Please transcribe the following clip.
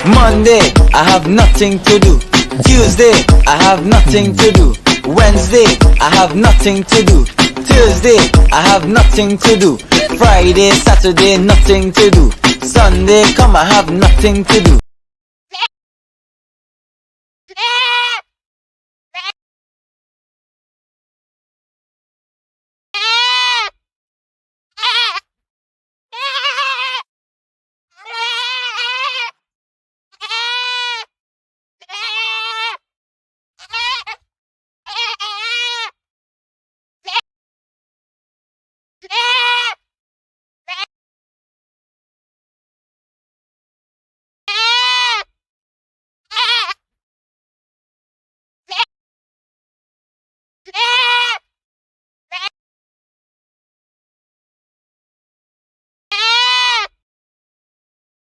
Monday, I have nothing to do. Tuesday, I have nothing to do. Wednesday, I have nothing to do. Thursday, I have nothing to do. Friday, Saturday, nothing to do. Sunday, come, I have nothing to do.